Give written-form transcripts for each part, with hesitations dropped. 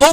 2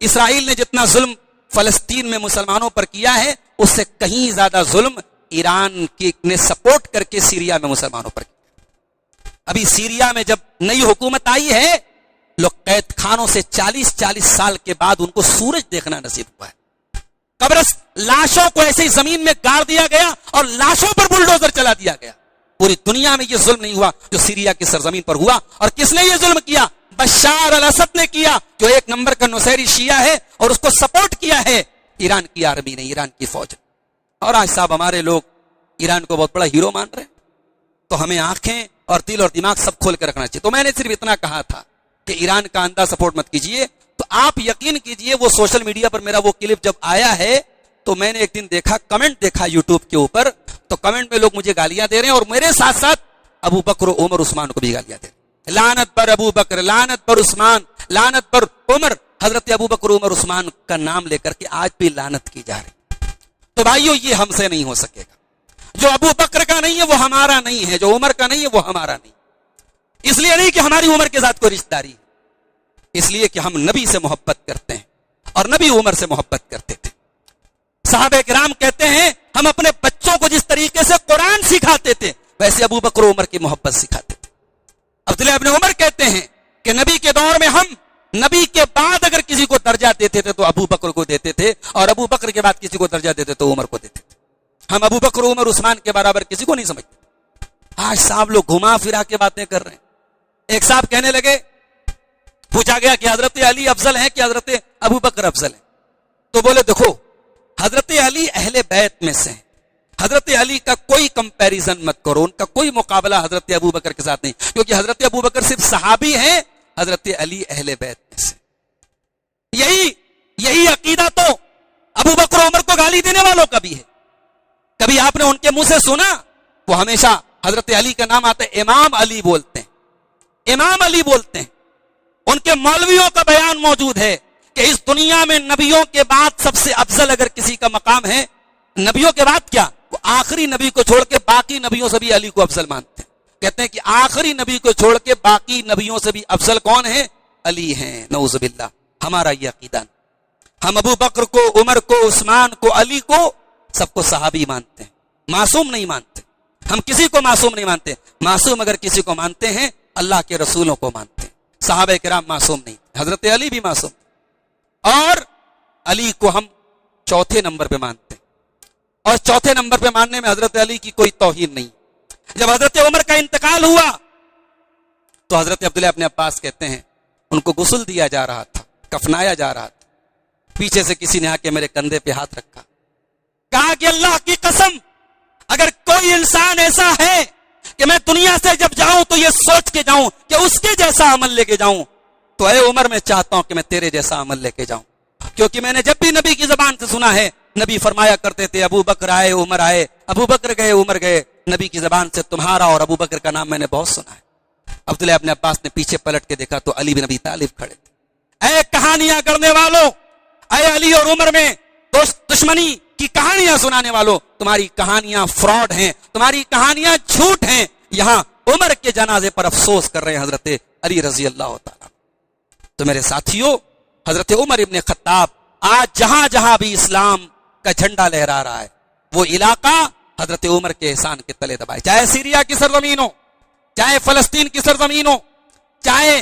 اسرائیل نے جتنا ظلم فلسطین میں مسلمانوں پر کیا ہے اس سے کہیں زیادہ ظلم ایران کی نے سپورٹ کر کے سیریا میں مسلمانوں پر کیا۔ ابھی سیریا میں جب نئی حکومت آئی ہے، لوگ قید خانوں سے 40 سال کے بعد ان کو سورج دیکھنا نصیب ہوا ہے۔ قبرص لاشوں کو ایسے ہی زمین میں گاڑ دیا گیا اور لاشوں پر بلڈوزر چلا دیا گیا۔ پوری دنیا میں یہ ظلم نہیں ہوا جو سیریا کی سرزمین پر ہوا۔ اور کس نے یہ ظلم کیا؟ بشار الاسد نے کیا، جو ایک نمبر کا نصیری شیعہ ہے، اور اس کو سپورٹ کیا ہے ایران کی آرمی نے، ایران کی فوج۔ اور آج صاحب ہمارے لوگ ایران کو بہت بڑا ہیرو مان رہے ہیں، تو ہمیں آنکھیں اور دل اور دماغ سب کھول کے رکھنا چاہیے۔ تو میں نے صرف اتنا کہا تھا کہ ایران کا اندھا سپورٹ مت کیجئے۔ تو آپ یقین کیجئے وہ سوشل میڈیا پر میرا وہ کلپ جب آیا ہے تو میں نے ایک دن دیکھا، کمنٹ دیکھا یوٹیوب کے اوپر، تو کمنٹ میں لوگ مجھے گالیاں دے رہے ہیں، اور میرے ساتھ ساتھ ابو بکر و عمر عثمان کو بھی گالیاں دے رہے ہیں۔ لعنت پر ابو بکر، لعنت پر عثمان، لعنت پر عمر۔ حضرت ابو بکر و عمر عثمان کا نام لے کر کے آج بھی لعنت کی جا رہی۔ تو بھائیو یہ ہم سے نہیں ہو سکے گا۔ جو ابو بکر کا نہیں ہے وہ ہمارا نہیں ہے، جو عمر کا نہیں ہے وہ ہمارا نہیں۔ اس لیے نہیں کہ ہماری عمر کے ساتھ کوئی رشتہ داری ہے، اس لیے کہ ہم نبی سے محبت کرتے ہیں، اور نبی عمر سے محبت کرتے تھے۔ صحابہ کرام کہتے ہیں ہم اپنے بچوں کو جس طریقے سے قرآن سکھاتے تھے ویسے ابو بکر و عمر کی محبت سکھاتے تھے۔ عبداللہ ابن عمر کہتے ہیں کہ نبی کے دور میں ہم نبی کے بعد اگر کسی کو درجہ دیتے تھے تو ابو بکر کو دیتے تھے، اور ابو بکر کے بعد کسی کو درجہ دیتے تو عمر کو دیتے تھے۔ ہم ابو بکر و عمر عثمان کے برابر کسی کو نہیں سمجھتے۔ آج صاحب لوگ گھما پھرا کے باتیں کر رہے ہیں۔ ایک صاحب کہنے لگے، پوچھا گیا کہ حضرت علی افضل ہیں کہ حضرت ابو بکر افضل ہیں؟ تو بولے دیکھو حضرت علی اہل بیت میں سے ہیں، حضرت علی کا کوئی کمپیریزن مت کرو، ان کا کوئی مقابلہ حضرت ابو بکر کے ساتھ نہیں، کیونکہ حضرت ابو بکر صرف صحابی ہیں، حضرت علی اہل بیت میں سے۔ یہی عقیدہ تو ابو بکر و عمر کو گالی دینے والوں کا بھی ہے۔ کبھی آپ نے ان کے منہ سے سنا؟ وہ ہمیشہ حضرت علی کا نام آتا ہے، امام علی بولتے ہیں، امام علی بولتے ہیں۔ ان کے مولویوں کا بیان موجود ہے کہ اس دنیا میں نبیوں کے بعد سب سے افضل اگر کسی کا مقام ہے، نبیوں کے بعد کیا، وہ آخری نبی کو چھوڑ کے باقی نبیوں سے بھی علی کو افضل مانتے ہیں۔ کہتے ہیں کہ آخری نبی کو چھوڑ کے باقی نبیوں سے بھی افضل کون ہے؟ علی ہیں۔ نعوذ باللہ، ہمارا یہ عقیدہ نہیں۔ ہم ابو بکر کو، عمر کو، عثمان کو، علی کو سب کو صحابی مانتے ہیں، معصوم نہیں مانتے۔ ہم کسی کو معصوم نہیں مانتے۔ معصوم اگر کسی کو مانتے ہیں اللہ کے رسولوں کو مانتے ہیں۔ صحابہ کرام معصوم نہیں، حضرت علی بھی معصوم، اور علی کو ہم چوتھے نمبر پہ مانتے ہیں، اور چوتھے نمبر پہ ماننے میں حضرت علی کی کوئی توہین نہیں۔ جب حضرت عمر کا انتقال ہوا تو حضرت عبداللہ ابن عباس کہتے ہیں ان کو غسل دیا جا رہا تھا، کفنایا جا رہا تھا، پیچھے سے کسی نے آ کے میرے کندھے پہ ہاتھ رکھا، کہا کہ اللہ کی قسم اگر کوئی انسان ایسا ہے کہ میں دنیا سے جب جاؤں تو یہ سوچ کے جاؤں کہ اس کے جیسا عمل لے کے جاؤں، تو اے عمر میں چاہتا ہوں کہ میں تیرے جیسا عمل لے کے جاؤں، کیونکہ میں نے جب بھی نبی کی زبان سے سنا ہے نبی فرمایا کرتے تھے ابو بکر آئے عمر آئے، ابو بکر گئے عمر گئے۔ نبی کی زبان سے تمہارا اور ابو بکر کا نام میں نے بہت سنا ہے۔ عبداللہ ابن عباس نے پیچھے پلٹ کے دیکھا تو علی بن ابی طالب کھڑے تھے۔ اے کہانیاں کرنے والوں، اے علی اور عمر میں دشمنی کی کہانیاں سنانے والوں، تمہاری کہانیاں فراڈ ہیں، تمہاری کہانیاں جھوٹ ہیں۔ یہاں عمر کے جنازے پر افسوس کر رہے ہیں حضرت علی رضی اللہ تعالیٰ۔ تو میرے ساتھیوں، حضرت عمر ابن خطاب آج جہاں جہاں بھی اسلام کا جھنڈا لہرا رہا ہے وہ علاقہ حضرت عمر کے احسان کے تلے دبائے، چاہے سیریا کی سرزمین ہو، چاہے فلسطین کی سرزمین ہو، چاہے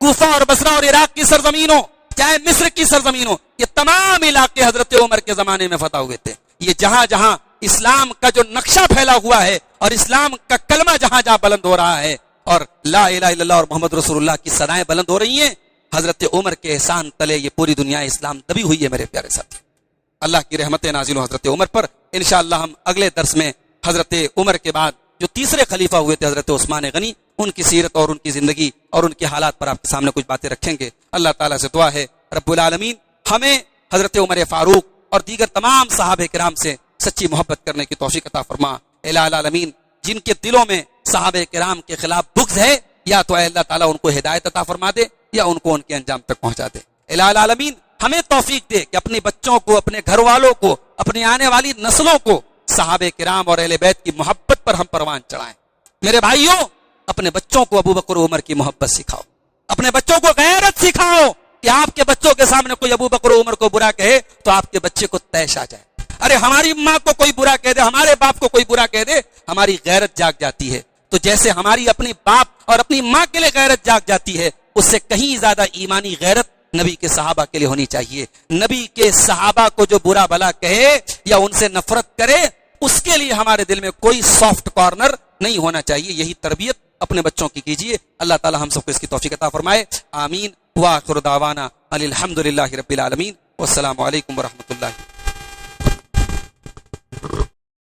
کوفہ اور بصرہ اور عراق کی سرزمین ہو، چاہے مصر کی سرزمین ہو، یہ تمام علاقے حضرت عمر کے زمانے میں فتح ہوئے تھے۔ یہ جہاں جہاں اسلام کا جو نقشہ پھیلا ہوا ہے اور اسلام کا کلمہ جہاں جہاں بلند ہو رہا ہے اور لا الہ الا اللہ اور محمد رسول اللہ کی صدائیں بلند ہو رہی ہیں، حضرت عمر کے احسان تلے یہ پوری دنیا اسلام دبی ہوئی ہے۔ میرے پیارے ساتھی، اللہ کی رحمت نازل ہو حضرت عمر پر۔ انشاءاللہ ہم اگلے درس میں حضرت عمر کے بعد جو تیسرے خلیفہ ہوئے تھے حضرت عثمان غنی، ان کی سیرت اور ان کی زندگی اور ان کے حالات پر آپ کے سامنے کچھ باتیں رکھیں گے۔ اللہ تعالیٰ سے دعا ہے رب العالمین ہمیں حضرت عمر فاروق اور دیگر تمام صحابہ کرام سے سچی محبت کرنے کی توفیق عطا فرما۔ الہ العالمین جن کے دلوں میں صحابہ کرام کے خلاف بغض ہے، یا تو اے اللہ تعالیٰ ان کو ہدایت عطا فرما دے یا ان کو ان کے انجام تک پہنچا دے۔ الہ العالمین ہمیں توفیق دے کہ اپنے بچوں کو، اپنے گھر والوں کو، اپنی آنے والی نسلوں کو صحابہ کرام اور اہل بیت کی محبت پر ہم پروان چڑھائیں۔ میرے بھائیوں، اپنے بچوں کو ابو بکر و عمر کی محبت سکھاؤ، اپنے بچوں کو غیرت سکھاؤ کہ آپ کے بچوں کے سامنے کوئی ابو بکر و عمر کو برا کہے تو آپ کے بچے کو طیش آ جائے. ارے ہماری ماں کو کوئی برا کہہ دے, ہمارے باپ کو کوئی برا کہہ دے, ہماری غیرت جاگ جاتی ہے. تو جیسے ہماری اپنی باپ اور اپنی ماں کے لیے غیرت جاگ جاتی ہے, اس سے کہیں زیادہ ایمانی غیرت نبی کے صحابہ کے لیے ہونی چاہیے. نبی کے صحابہ کو جو برا بھلا کہے یا ان سے نفرت کرے, اس کے لیے ہمارے دل میں کوئی سافٹ کارنر نہیں ہونا چاہیے. یہی تربیت اپنے بچوں کی کیجیے. اللہ تعالی ہم سب کو اس کی توفیق عطا فرمائے. آمین. وآخر دعوانا الحمدللہ رب العالمین. والسلام علیکم ورحمۃ اللہ.